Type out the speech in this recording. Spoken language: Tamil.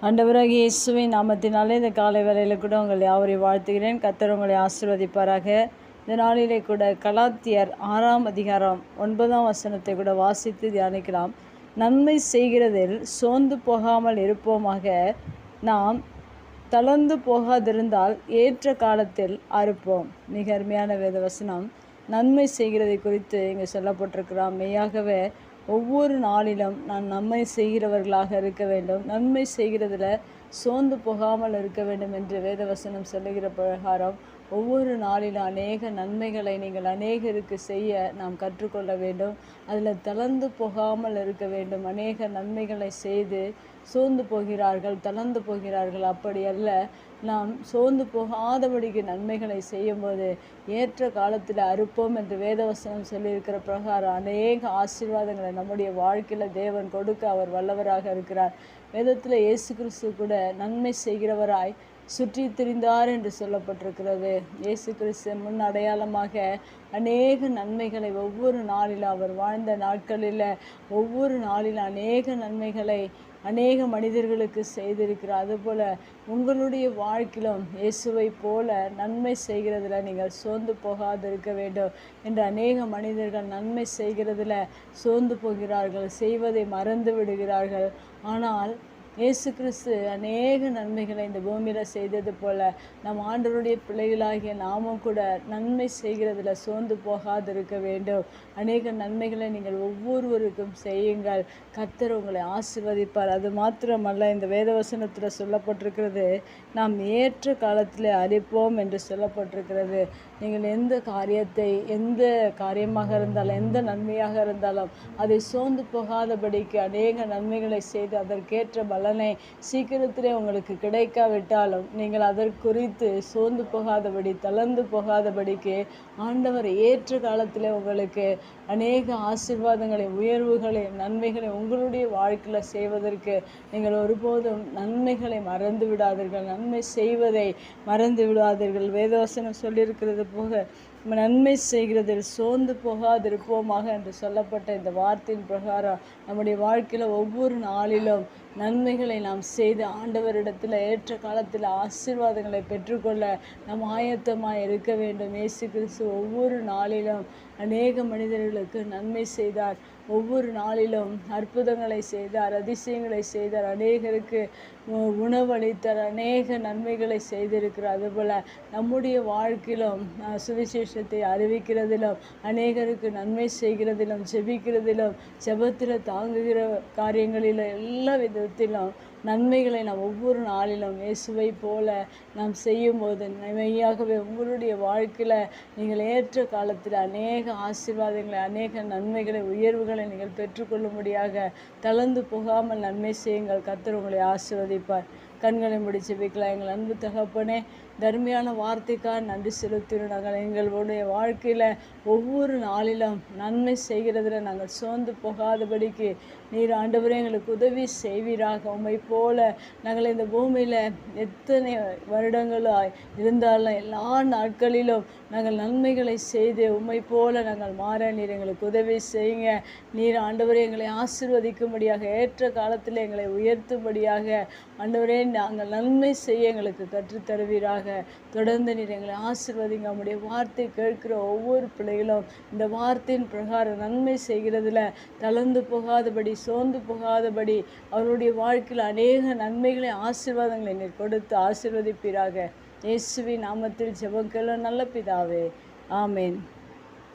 ஆண்டவராகிய இயேசுவின் நாமத்தினாலே இந்த காலை வேளையில் கூட உங்களை யாவரையும் வாழ்த்துகிறேன். கர்த்தர் உங்களை ஆசீர்வதிப்பாராக. இந்த நாளிலே கூட கலாத்தியர் 6ஆம் அதிகாரம் 9ஆம் வசனத்தை கூட வாசித்து தியானிக்கலாம். நன்மை செய்கிறதில் சோர்ந்து போகாமல் இருப்போமாக. நாம் தளர்ந்து போகாதிருந்தால் ஏற்ற காலத்தில் அறுப்போம். மிக அருமையான வேத வசனம். நன்மை செய்கிறதை குறித்து இங்கே சொல்லப்பட்டிருக்கிறோம். மெய்யாகவே ஒவ்வொரு நாளிலும் நான் நன்மை செய்கிறவர்களாக இருக்க வேண்டும், நன்மை செய்கிறதுல சோர்ந்து போகாமல் இருக்க வேண்டும் என்று வேதவசனம் சொல்லுகிற பிரகாரம் ஒவ்வொரு நாளிலும் அநேக நன்மைகளை நீங்கள் அநேகருக்கு செய்ய நாம் கற்றுக்கொள்ள வேண்டும். அதில் தளர்ந்து போகாமல் இருக்க வேண்டும். அநேக நன்மைகளை செய்து சோர்ந்து போகிறார்கள், தளர்ந்து போகிறார்கள். அப்படி அல்ல, நாம் சோர்ந்து போகாதபடிக்கு நன்மைகளை செய்யும்போது ஏற்ற காலத்தில் அறுப்போம் என்று வேதவசனம் சொல்லியிருக்கிற பிரகாரம் அநேக ஆசீர்வாதங்களை நம்முடைய வாழ்க்கையில் தேவன் கொடுக்க அவர் வல்லவராக இருக்கிறார். வேதத்தில் இயேசு கிறிஸ்து கூட நன்மை செய்கிறவராய் சுற்றி திரிந்தார் என்று சொல்லப்பட்டிருக்கிறது. இயேசு கிறிஸ்து முன் அடையாளமாக அநேக நன்மைகளை ஒவ்வொரு நாளிலும் அவர் வாழ்ந்த நாட்களில் ஒவ்வொரு நாளிலும் அநேக நன்மைகளை அநேக மனிதர்களுக்கு செய்திருக்கிறார். அதுபோல் உங்களுடைய வாழ்க்கையிலும் இயேசுவை போல நன்மை செய்கிறதில் நீங்கள் சோர்ந்து போகாதிருக்க வேண்டும் என்று அநேக மனிதர்கள் நன்மை செய்கிறதில் சோர்ந்து போகிறார்கள், செய்வதை மறந்து விடுகிறார்கள். ஆனால் இயேசு கிறிஸ்து அநேக நன்மைகளை இந்த பூமியில் செய்தது போல நம் ஆண்டவருடைய பிள்ளைகளாகிய நாமும் கூட நன்மை செய்கிறதில் சோர்ந்து போகாதிருக்க வேண்டும். அநேக நன்மைகளை நீங்கள் ஒவ்வொருவருக்கும் செய்யுங்கள். கர்த்தர் உங்களை ஆசீர்வதிப்பார். அது மாத்திரமல்ல, இந்த வேதவசனத்தில் சொல்லப்பட்டிருக்கிறது, நாம் ஏற்ற காலத்தில் அழிப்போம் என்று சொல்லப்பட்டிருக்கிறது. நீங்கள் எந்த காரியத்தை, எந்த காரியமாக இருந்தாலும், எந்த நன்மையாக இருந்தாலும் அதை சோர்ந்து போகாதபடிக்கு அநேக நன்மைகளை செய்து அதற்கேற்ற பலனை சீக்கிரத்திலே உங்களுக்கு கிடைக்காவிட்டாலும் நீங்கள் அதற்குறித்து சோர்ந்து போகாதபடி, தளர்ந்து போகாதபடிக்கு ஆண்டவர் ஏற்ற காலத்தில் உங்களுக்கு அநேக ஆசீர்வாதங்களை, உயர்வுகளை, நன்மைகளை உங்களுடைய வாழ்க்கையில் செய்வதற்கு நீங்கள் ஒருபோதும் நன்மைகளை மறந்து விடாதீர்கள், நன்மை செய்வதை மறந்து விடாதீர்கள். வேதவசனம் சொல்லியிருக்கிறது போக நன்மை செய்கிறதில் சோர்ந்து போகாதிருப்போமாக என்று சொல்லப்பட்ட இந்த வார்த்தையின் பிரகாரம் நம்முடைய வாழ்க்கையில் ஒவ்வொரு நாளிலும் நன்மைகளை நாம் செய்து ஆண்டவரிடத்தில் ஏற்ற காலத்தில் ஆசீர்வாதங்களை பெற்றுக்கொள்ள நாம் ஆயத்தமாக இருக்க வேண்டும். இயேசு கிறிஸ்து ஒவ்வொரு நாளிலும் அநேக மனிதர்களுக்கு நன்மை செய்தார். ஒவ்வொரு நாளிலும் அற்புதங்களை செய்தார், அதிசயங்களை செய்தார், அநேகருக்கு உணவளித்தார், அநேக நன்மைகளை செய்திருக்கிறார். அதுபோல் நம்முடைய வாழ்க்கையிலும் சுவிசேஷத்தை அறிவிக்கிறதிலும், அநேகருக்கு நன்மை செய்கிறதிலும், ஜெபிக்கிறதிலும், ஜெபத்தில் தாங்குகிற காரியங்களிலும், எல்லா விதத்திலும் நன்மைகளை நாம் ஒவ்வொரு நாளிலும் இயேசுவை போல நாம் செய்யும்போது மெய்யாகவே உங்களுடைய வாழ்க்கையில் நீங்கள் ஏற்ற காலத்தில் அநேக ஆசீர்வாதங்களை, அநேக நன்மைகளை, உயர்வுகளை நீங்கள் பெற்றுக்கொள்ளும்படியாக தளர்ந்து போகாமல் நன்மை செய்யுங்கள். கர்த்தர் உங்களை ஆசீர்வதிப்பார். கண்களை முடிச்சு வைக்கலாம். எங்கள் அன்பு தகப்பனே, தர்மையான வார்த்தைக்காக நன்றி செலுத்தினோம். நாங்கள் எங்களுடைய வாழ்க்கையில் ஒவ்வொரு நாளிலும் நன்மை செய்கிறதில் நாங்கள் சோர்ந்து போகாதபடிக்கு நீர் ஆண்டவரே எங்களுக்கு உதவி செய்வீராக. உம்மை போல நாங்கள் இந்த பூமியில் எத்தனை வருடங்களாய் இருந்தாலும் எல்லா நாட்களிலும் நாங்கள் நன்மைகளை செய்து உம்மை போல நாங்கள் மாற நீர் எங்களுக்கு உதவி செய்யுங்க. நீர் ஆண்டவரே எங்களை ஆசீர்வதிக்கும்படியாக, ஏற்ற காலத்தில் எங்களை உயர்த்தும்படியாக ஆண்டவரே நாங்கள் நன்மை செய்ய எங்களுக்கு கற்றுத்தருவீராக. தொடர்ந்து நீர் எங்களை ஆசீர்வதிங்க. நம்முடைய வார்த்தை கேட்கிற ஒவ்வொரு பிள்ளைகளும் இந்த வார்த்தையின் பிரகாரம் நன்மை செய்கிறதுல தளர்ந்து போகாதபடி, சோர்ந்து போகாதபடி அவருடைய வாழ்க்கையில் அநேக நன்மைகளை, ஆசீர்வாதங்களை நீர் கொடுத்து ஆசீர்வதிப்பீராக. இயேசுவின் நாமத்தில் ஜெபம் கேளும் நல்ல பிதாவே, ஆமேன்.